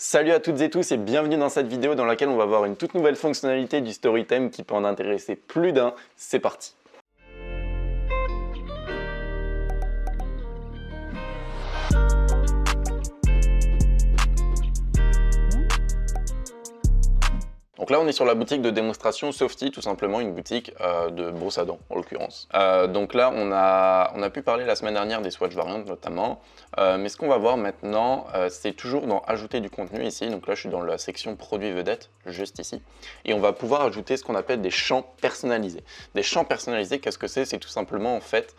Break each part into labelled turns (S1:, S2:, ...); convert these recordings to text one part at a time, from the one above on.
S1: Salut à toutes et tous et bienvenue dans cette vidéo dans laquelle on va voir une toute nouvelle fonctionnalité du Storytime qui peut en intéresser plus d'un. C'est parti! Donc là on est sur la boutique de démonstration Softy, tout simplement une boutique de brosse à dents en l'occurrence. Donc là on a pu parler la semaine dernière des swatch variantes notamment, mais ce qu'on va voir maintenant c'est toujours dans ajouter du contenu ici. Donc là je suis dans la section produits vedettes, juste ici, et on va pouvoir ajouter ce qu'on appelle des champs personnalisés. Des champs personnalisés, qu'est-ce que c'est? C'est tout simplement en fait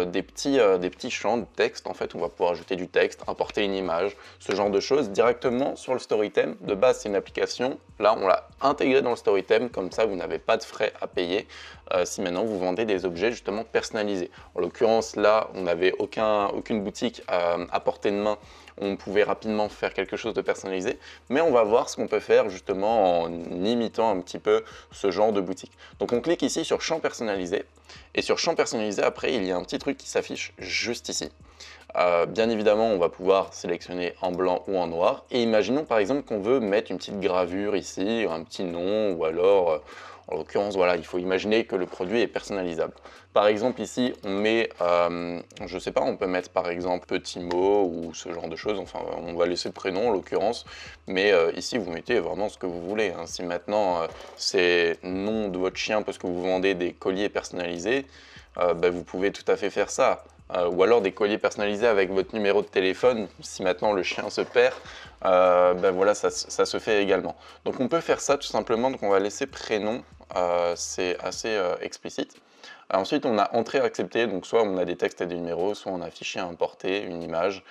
S1: des petits champs de texte. En fait on va pouvoir ajouter du texte, importer une image, ce genre de choses directement sur le Storytime. De base c'est une application, là on l'a intégré dans le Storytime, comme ça vous n'avez pas de frais à payer si maintenant vous vendez des objets justement personnalisés. En l'occurrence là on n'avait aucune boutique à portée de main, on pouvait rapidement faire quelque chose de personnalisé, mais on va voir ce qu'on peut faire justement en imitant un petit peu ce genre de boutique. Donc on clique ici sur champ personnalisé, et sur champ personnalisé après il y a un petit truc qui s'affiche juste ici. Bien évidemment, on va pouvoir sélectionner en blanc ou en noir. Et imaginons par exemple qu'on veut mettre une petite gravure ici, un petit nom, ou alors, en l'occurrence, voilà, il faut imaginer que le produit est personnalisable. Par exemple, ici, on met, je sais pas, on peut mettre par exemple petit mot ou ce genre de choses. Enfin, on va laisser le prénom en l'occurrence, mais ici, vous mettez vraiment ce que vous voulez. Hein. Si maintenant c'est nom de votre chien parce que vous vendez des colliers personnalisés, vous pouvez tout à fait faire ça. Ou alors des colliers personnalisés avec votre numéro de téléphone, si maintenant le chien se perd, voilà, ça se fait également. Donc on peut faire ça tout simplement, donc on va laisser prénom, c'est assez explicite. Ensuite on a entrée acceptée, donc soit on a des textes et des numéros, soit on a fichier à importer, une image,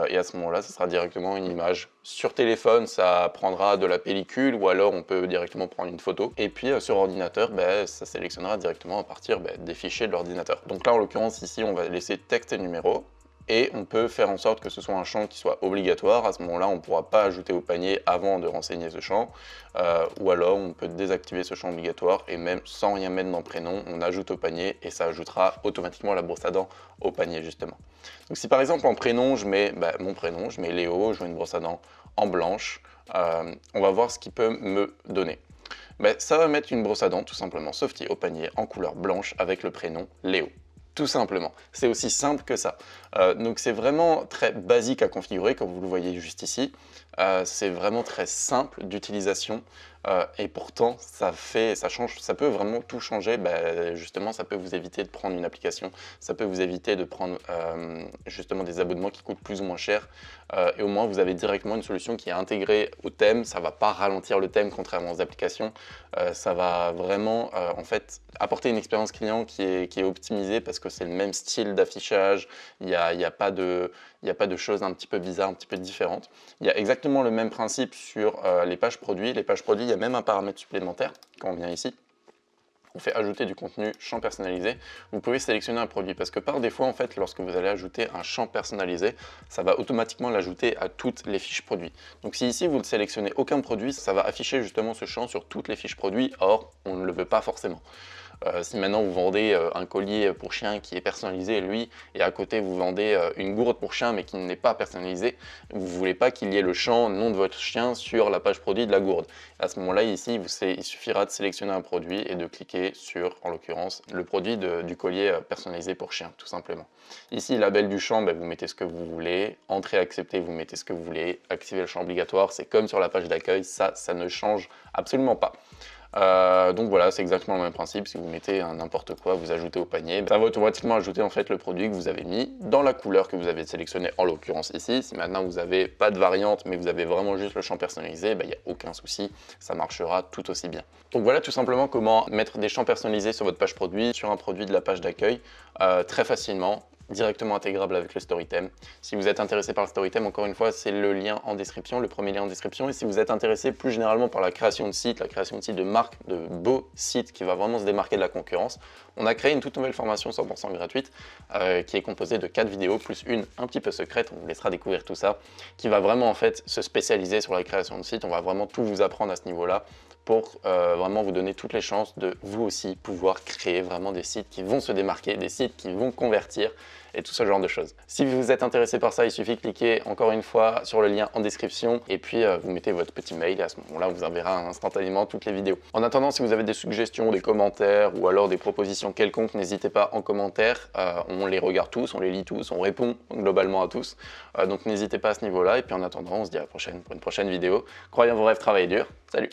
S1: et à ce moment-là ça sera directement une image. Sur téléphone ça prendra de la pellicule, ou alors on peut directement prendre une photo, et puis sur ordinateur ça sélectionnera directement à partir des fichiers de l'ordinateur. Donc là en l'occurrence ici on va laisser texte et numéro, et on peut faire en sorte que ce soit un champ qui soit obligatoire. À ce moment-là, on ne pourra pas ajouter au panier avant de renseigner ce champ, ou alors on peut désactiver ce champ obligatoire et même sans rien mettre dans prénom, on ajoute au panier et ça ajoutera automatiquement la brosse à dents au panier justement. Donc si par exemple en prénom, je mets mon prénom, je mets Léo, je veux une brosse à dents en blanche, on va voir ce qu'il peut me donner. Ça va mettre une brosse à dents tout simplement Softy au panier en couleur blanche avec le prénom Léo. Tout simplement, c'est aussi simple que ça. Donc c'est vraiment très basique à configurer, comme vous le voyez juste ici. C'est vraiment très simple d'utilisation et pourtant ça peut vraiment tout changer. Justement, ça peut vous éviter de prendre une application, ça peut vous éviter de prendre justement des abonnements qui coûtent plus ou moins cher. Et au moins vous avez directement une solution qui est intégrée au thème. Ça ne va pas ralentir le thème contrairement aux applications. Ça va vraiment en fait apporter une expérience client qui est optimisée parce que c'est le même style d'affichage. Il n'y a pas de choses un petit peu bizarres, un petit peu différentes. Il y a exactement le même principe sur les pages produits. Les pages produits, il y a même un paramètre supplémentaire quand on vient ici. On fait ajouter du contenu champ personnalisé. Vous pouvez sélectionner un produit parce que par défaut, en fait, lorsque vous allez ajouter un champ personnalisé, ça va automatiquement l'ajouter à toutes les fiches produits. Donc si ici vous ne sélectionnez aucun produit, ça va afficher justement ce champ sur toutes les fiches produits. Or, on ne le veut pas forcément. Si maintenant vous vendez un collier pour chien qui est personnalisé lui, et à côté vous vendez une gourde pour chien mais qui n'est pas personnalisée, vous ne voulez pas qu'il y ait le champ nom de votre chien sur la page produit de la gourde. À ce moment-là ici, il suffira de sélectionner un produit et de cliquer sur, en l'occurrence, le produit du collier personnalisé pour chien, tout simplement. Ici, label du champ, vous mettez ce que vous voulez, entrée acceptée, vous mettez ce que vous voulez, activer le champ obligatoire, c'est comme sur la page d'accueil, ça ne change absolument pas. Donc voilà, c'est exactement le même principe. Si vous mettez n'importe quoi, vous ajoutez au panier, ça va automatiquement ajouter en fait le produit que vous avez mis dans la couleur que vous avez sélectionnée, en l'occurrence ici. Si maintenant vous n'avez pas de variante mais vous avez vraiment juste le champ personnalisé, il n'y a aucun souci, ça marchera tout aussi bien. Donc voilà tout simplement comment mettre des champs personnalisés sur votre page produit, sur un produit de la page d'accueil, très facilement, directement intégrable avec le Storytime. Si vous êtes intéressé par le Storytime, encore une fois, c'est le lien en description, le premier lien en description. Et si vous êtes intéressé plus généralement par la création de sites, de marques, de beaux sites qui va vraiment se démarquer de la concurrence, on a créé une toute nouvelle formation 100% gratuite qui est composée de 4 vidéos plus une un petit peu secrète, on vous laissera découvrir tout ça, qui va vraiment en fait se spécialiser sur la création de sites. On va vraiment tout vous apprendre à ce niveau-là pour vraiment vous donner toutes les chances de vous aussi pouvoir créer vraiment des sites qui vont se démarquer, des sites qui vont convertir et tout ce genre de choses. Si vous êtes intéressé par ça, il suffit de cliquer encore une fois sur le lien en description et puis vous mettez votre petit mail et à ce moment-là, on vous enverra instantanément toutes les vidéos. En attendant, si vous avez des suggestions, des commentaires ou alors des propositions quelconques, n'hésitez pas en commentaire. On les regarde tous, on les lit tous, on répond globalement à tous. Donc n'hésitez pas à ce niveau-là. Et puis en attendant, on se dit à la prochaine pour une prochaine vidéo. Croyez en vos rêves, travaillez dur. Salut!